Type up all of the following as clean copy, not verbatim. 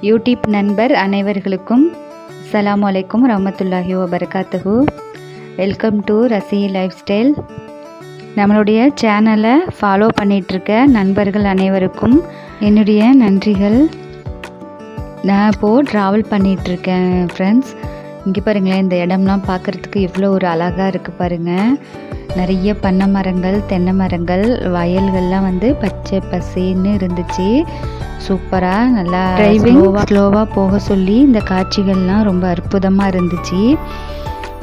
YouTube நண்பர் அனைவர்களுக்கும் அஸ்ஸலாமு அலைக்கும் ரஹ்மத்துல்லாஹி வபரகாத்துஹு. Welcome to Rasi lifestyle. நம்மளுடைய சேனலை ஃபாலோ பண்ணிகிட்ருக்க நண்பர்கள் அனைவருக்கும் என்னுடைய நன்றிகள். நான் இப்போது ட்ராவல் பண்ணிகிட்ருக்கேன் ஃப்ரெண்ட்ஸ். இங்கே பாருங்களேன், இந்த இடம்லாம் பார்க்குறதுக்கு எவ்வளோ ஒரு அழகாக இருக்குது பாருங்கள். நிறைய பண்ணை மரங்கள், தென்னை மரங்கள், வயல்கள்லாம் பச்சை பசேன்னு இருந்துச்சு. சூப்பராக நல்லா டிரைவிங் ஸ்லோவாக போக சொல்லி இந்த காட்சிகள்லாம் ரொம்ப அற்புதமாக இருந்துச்சு.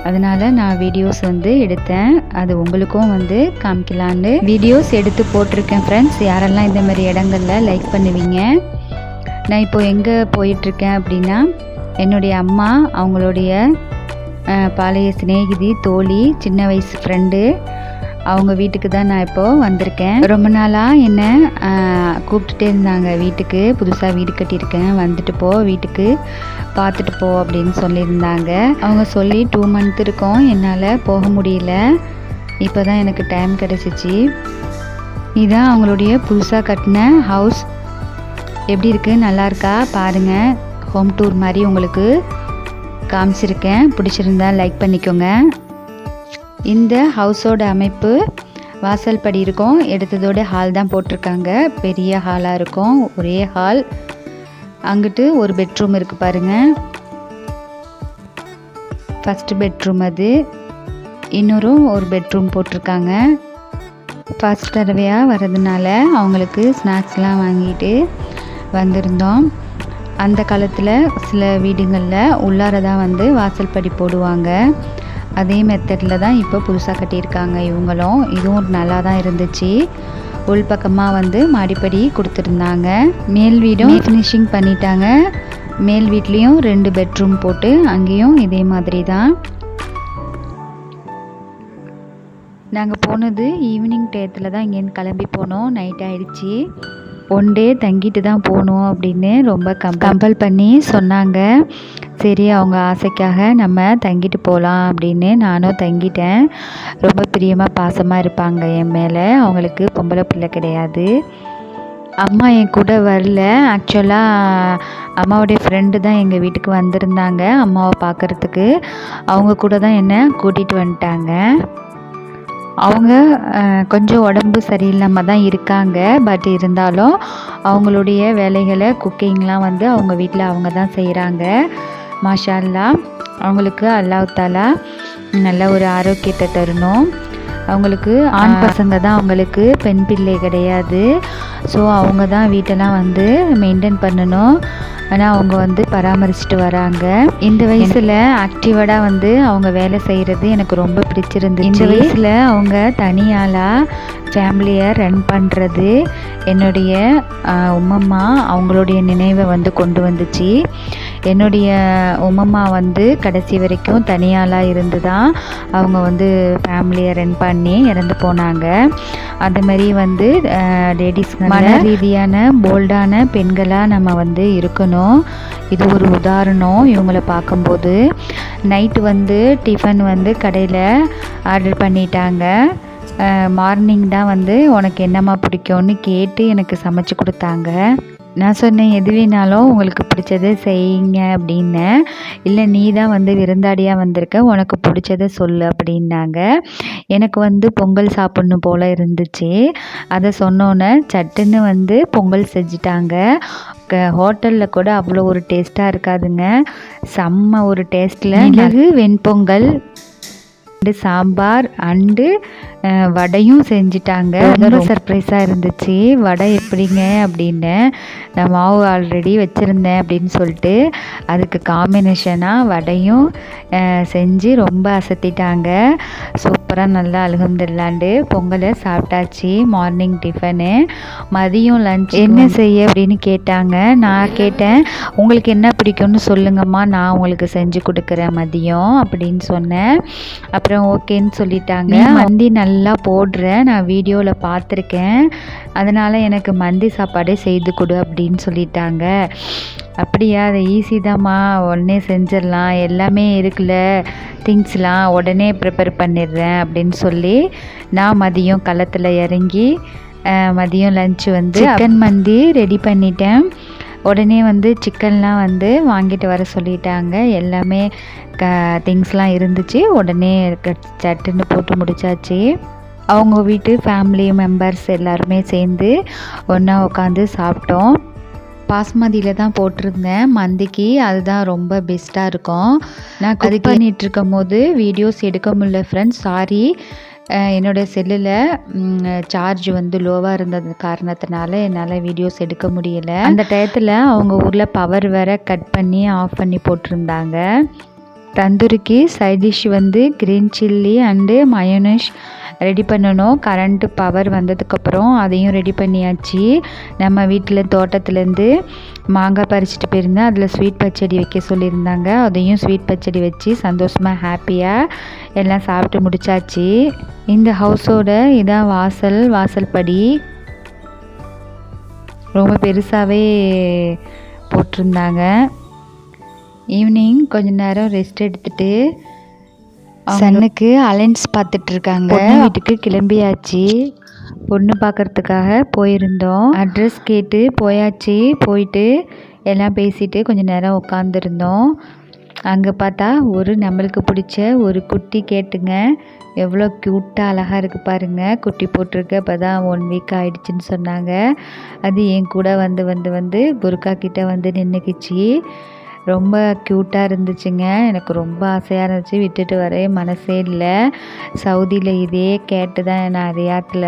அதனால் நான் வீடியோஸ் எடுத்தேன். அது உங்களுக்கும் காமிக்கலான்னு வீடியோஸ் எடுத்து போட்டிருக்கேன் ஃப்ரெண்ட்ஸ். யாரெல்லாம் இந்த மாதிரி இடங்களில் லைக் பண்ணுவீங்க. நான் இப்போது எங்கே போயிட்டுருக்கேன் அப்படின்னா, என்னுடைய அம்மா அவங்களுடைய பழைய சிநேகிதி, தோழி, சின்ன வயசு ஃப்ரெண்டு, அவங்க வீட்டுக்கு தான் நான் இப்போது வந்திருக்கேன். ரொம்ப நாளாக என்னை கூப்பிட்டுட்டே இருந்தாங்க வீட்டுக்கு. புதுசாக வீடு கட்டியிருக்கேன், வந்துட்டு போ, வீட்டுக்கு பார்த்துட்டு போ அப்படின்னு சொல்லியிருந்தாங்க. அவங்க சொல்லி 2 மந்த் இருக்கும், என்னால் போக முடியல. இப்போ தான் எனக்கு டைம் கிடச்சிச்சு. இதுதான் அவங்களுடைய புதுசாக கட்டின ஹவுஸ். எப்படி இருக்குது, நல்லா இருக்கா பாருங்கள். ஹோம் டூர் மாதிரி உங்களுக்கு காமிச்சிருக்கேன். பிடிச்சிருந்தா லைக் பண்ணிக்கோங்க. இந்த ஹவுஸோட அமைப்பு வாசல் படி இருக்கும், எடுத்ததோட ஹால் தான் போட்டிருக்காங்க. பெரிய ஹாலாக இருக்கும், ஒரே ஹால். அங்கிட்டு ஒரு பெட்ரூம் இருக்குது பாருங்கள், ஃபஸ்ட்டு பெட்ரூம். அது இன்னொரு ஒரு பெட்ரூம் போட்டிருக்காங்க. ஃபஸ்ட் தடவையாக வர்றதுனால அவங்களுக்கு ஸ்நாக்ஸ்லாம் வாங்கிட்டு வந்திருந்தோம். அந்த காலத்தில் சில வீடுகளில் உள்ளார தான் வாசல் படி போடுவாங்க. அதே மெத்தடில் தான் இப்போ புதுசாக கட்டியிருக்காங்க இவங்களும். இதுவும் நல்லா தான் இருந்துச்சு. உள்பக்கமாக மாடிப்படி கொடுத்துருந்தாங்க. மேல் வீடும் ஃபினிஷிங் பண்ணிட்டாங்க. மேல் வீட்லேயும் 2 பெட்ரூம் போட்டு அங்கேயும் இதே மாதிரி தான். நாங்கள் போனது ஈவினிங் டயத்தில் தான் இங்கேருந்து கிளம்பி போனோம். நைட் ஆகிடுச்சி. 1 டே தங்கிட்டு தான் போகணும் அப்படின்னு ரொம்ப கம்பல் பண்ணி சொன்னாங்க. சரி, அவங்க ஆசைக்காக நம்ம தங்கிட்டு போகலாம் அப்படின்னு நானும் தங்கிட்டேன். ரொம்ப பிரியமாக பாசமாக இருப்பாங்க என் மேலே. அவங்களுக்கு பொம்பளை பிள்ளை கிடையாது. அம்மா என் கூட வரல. ஆக்சுவலாக அம்மாவுடைய ஃப்ரெண்டு தான் எங்கள் வீட்டுக்கு வந்திருந்தாங்க அம்மாவை பார்க்குறதுக்கு. அவங்க கூட தான் என்னை கூட்டிகிட்டு வந்துட்டாங்க. அவங்க கொஞ்சம் உடம்பு சரியில்லாமல் தான் இருக்காங்க. பட் இருந்தாலும் அவங்களுடைய வேலைகளை, குக்கிங்லாம் அவங்க வீட்டில் அவங்க தான் செய்கிறாங்க. மாஷா அல்லாஹ். அவங்களுக்கு அல்லாஹ் தஆலா நல்ல ஒரு ஆரோக்கியத்தை தரணும். அவங்களுக்கு ஆண் பசங்க தான், அவங்களுக்கு பெண் பிள்ளை கிடையாது. ஸோ அவங்க தான் வீட்டெல்லாம் மெயின்டைன் பண்ணணும். ஆனால் அவங்க பராமரிச்சுட்டு வராங்க. இந்த வயசில் ஆக்டிவாக அவங்க வேலை செய்கிறது எனக்கு ரொம்ப பிடிச்சிருந்துச்சு. இந்த வயசில் அவங்க தனியாளாக ஃபேமிலியை ரன் பண்ணுறது என்னுடைய உம்மம்மா அவங்களுடைய நினைவை கொண்டு வந்துச்சு. என்னுடைய உம்மம்மா கடைசி வரைக்கும் தனியாளாக இருந்து தான் அவங்க ஃபேமிலியை ரன் பண்ணி இறந்து போனாங்க. அது மாதிரி லேடிஸ் மன ரீதியான போல்டான பெண்களாக நம்ம இருக்கணும். இது ஒரு உதாரணம் இவங்களை பார்க்கும்போது. நைட்டு டிஃபன் கடையில் ஆர்டர் பண்ணிட்டாங்க. மார்னிங் தான் உனக்கு என்னம்மா பிடிக்கும்னு கேட்டு எனக்கு சமைச்சு கொடுத்தாங்க. நான் சொன்னேன், எது வேணாலும் உங்களுக்கு பிடிச்சதை செய்யுங்க அப்படின்னேன். இல்லை, நீ தான் விருந்தாடியாக வந்திருக்க, உனக்கு பிடிச்சதை சொல்லு அப்படின்னாங்க. எனக்கு பொங்கல் சாப்பிட்ணும் போல் இருந்துச்சு. அதை சொன்னோன்னே சட்டுன்னு பொங்கல் செஞ்சிட்டாங்க. ஹோட்டலில் கூட அவ்வளோ ஒரு டேஸ்ட்டாக இருக்காதுங்க, செம்ம ஒரு டேஸ்ட்டில். மிளகு வெண்பொங்கல், சாம்பார் அண்டு வடையும் செஞ்சிட்டாங்க. ரொம்ப சர்ப்ரைஸாக இருந்துச்சு. வடை எப்படிங்க அப்படின்னு, நான் மாவு ஆல்ரெடி வச்சுருந்தேன் அப்படின்னு சொல்லிட்டு அதுக்கு காம்பினேஷனாக வடையும் செஞ்சு ரொம்ப அசத்திட்டாங்க. சூப்பராக நல்லா அல்ஹம்துலில்லாஹ்ண்டு பொங்கலை சாப்பிட்டாச்சு. Morning tiffin. மதியம் லஞ்ச் என்ன செய்ய அப்படின்னு கேட்டாங்க. நான் கேட்டேன், உங்களுக்கு என்ன பிடிக்கும்னு சொல்லுங்கம்மா, நான் உங்களுக்கு செஞ்சு கொடுக்குறேன் மதியம் அப்படின்னு சொன்னேன். அப்புறம் ஓகேன்னு சொல்லிட்டாங்க. மந்தி நல்லா போடுறேன், நான் வீடியோவில் பார்த்துருக்கேன், அதனால் எனக்கு மந்தி சாப்பாடே செய்து கொடு அப்படின்னு சொல்லிட்டாங்க. அப்படியா, அது ஈஸி தாம்மா, உடனே செஞ்சிடலாம், எல்லாமே இருக்குல்ல திங்ஸ்லாம், உடனே ப்ரிப்பேர் பண்ணிடுறேன் அப்படின்னு சொல்லி நான் மதியம் களத்தில் இறங்கி மதியம் லஞ்சு சிக்கன் மந்தி ரெடி பண்ணிட்டேன். உடனே வந்து சிக்கன்லாம் வந்து வாங்கிட்டு வர சொல்லிட்டாங்க. எல்லாமே திங்ஸ்லாம் இருந்துச்சு. உடனே சட்டுன்னு போட்டு முடிச்சாச்சு. அவங்க வீட்டு ஃபேமிலி மெம்பர்ஸ் எல்லாருமே சேர்ந்து ஒன்றா உட்காந்து சாப்பிட்டோம். பாஸ்மதியில் தான் போட்டிருந்தேன் மந்திக்கு. அதுதான் ரொம்ப பெஸ்ட்டாக இருக்கும். நான் குக் பண்ணிகிட்ருக்கும் போது வீடியோஸ் எடுக்க முடியல ஃப்ரெண்ட்ஸ், சாரி. என்னோடய செல்லில் சார்ஜ் வந்து லோவாக இருந்தது காரணத்தினால என்னால் வீடியோஸ் எடுக்க முடியலை. அந்த டயத்தில் அவங்க ஊரில் பவர் வேற கட் பண்ணி ஆஃப் பண்ணி போட்டிருந்தாங்க. தந்தூரிக்கு சைட் டிஷ் வந்து green chilli and mayonnaise ready பண்ணணும். கரண்ட்டு பவர் வந்ததுக்கப்புறம் அதையும் ரெடி பண்ணியாச்சு. நம்ம வீட்டில் தோட்டத்துலேருந்து மாங்காய் பறிச்சிட்டு போயிருந்தேன். அதில் ஸ்வீட் பச்சடி வைக்க சொல்லியிருந்தாங்க. அதையும் ஸ்வீட் பச்சடி வச்சு சந்தோஷமாக ஹாப்பியாக எல்லாம் சாப்பிட்டு முடிச்சாச்சு. இந்த ஹவுஸோட இதான் வாசல் படி ரொம்ப பெருசாகவே போட்டிருந்தாங்க. ஈவினிங் கொஞ்ச நேரம் ரெஸ்ட் எடுத்துகிட்டு சன்னுக்கு அலைன்ஸ் பார்த்துட்ருக்காங்க. வீட்டுக்கு கிளம்பியாச்சு. பொண்ணு பார்க்குறதுக்காக போயிருந்தோம். அட்ரஸ் கேட்டு போயாச்சு. போயிட்டு எல்லாம் பேசிட்டு கொஞ்சம் நேரம் உட்காந்துருந்தோம். அங்கே பார்த்தா நம்மளுக்கு பிடிச்ச ஒரு குட்டி கேட்டுங்க. எவ்வளோ க்யூட்டாக அழகாக இருக்குது பாருங்கள். குட்டி போட்டிருக்கு. இப்போ தான் 1 வீக் ஆகிடுச்சின்னு சொன்னாங்க. அது என் கூட வந்து புர்கா கிட்டே வந்து நின்றுக்கிச்சு. ரொம்ப க்யூட்டாக இருந்துச்சுங்க. எனக்கு ரொம்ப ஆசையாக இருந்துச்சு. விட்டுட்டு வர மனசே இல்லை. சவுதியில் இதே கேட்டு தான் நான் ரியாத்தில்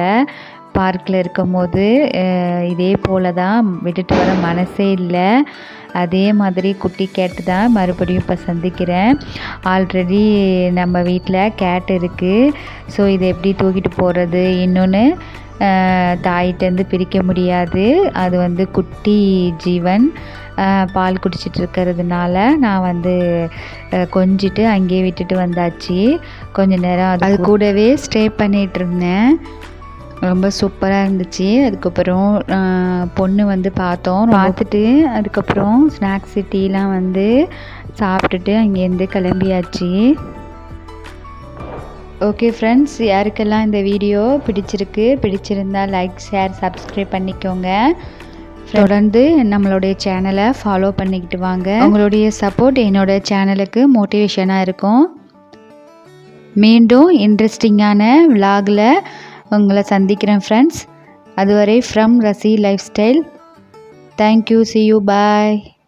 பார்க்கில் இருக்கும் போது இதே போல் தான் விட்டுட்டு வர மனசே இல்லை. அதே மாதிரி குட்டி கேட்டு தான் மறுபடியும் இப்போ சந்திக்கிறேன். ஆல்ரெடி நம்ம வீட்டில் கேட் இருக்குது. ஸோ இதை எப்படி தூக்கிட்டு போகிறது, இன்னொன்று தாயிட்டேருந்து பிரிக்க முடியாது. அது வந்து குட்டி ஜீவன் பால் குடிச்சிட்டு இருக்கிறதுனால நான் வந்து கொஞ்சிட்டு அங்கேயே விட்டுட்டு வந்தாச்சு. கொஞ்ச நேரம் அது கூடவே ஸ்டே பண்ணிகிட்டு இருந்தேன். ரொம்ப சூப்பராக இருந்துச்சு. அதுக்கப்புறம் பொண்ணு வந்து பார்த்துட்டு அதுக்கப்புறம் ஸ்நாக்ஸ் டீலாம் வந்து சாப்பிட்டுட்டு அங்கேருந்து கிளம்பியாச்சு. ஓகே ஃப்ரெண்ட்ஸ், யாருக்கெல்லாம் இந்த வீடியோ பிடிச்சிருந்தா லைக், ஷேர், சப்ஸ்கிரைப் பண்ணிக்கோங்க. தொடர்ந்து நம்மளுடைய சேனலை ஃபாலோ பண்ணிக்கிட்டு வாங்க. உங்களுடைய சப்போர்ட் என்னோட சேனலுக்கு மோட்டிவேஷனாக இருக்கும். மீண்டும் இன்ட்ரெஸ்டிங்கான விலாகில் உங்களை சந்திக்கிறேன் ஃப்ரெண்ட்ஸ். அதுவரை from Rasi lifestyle. Thank you. see you. bye.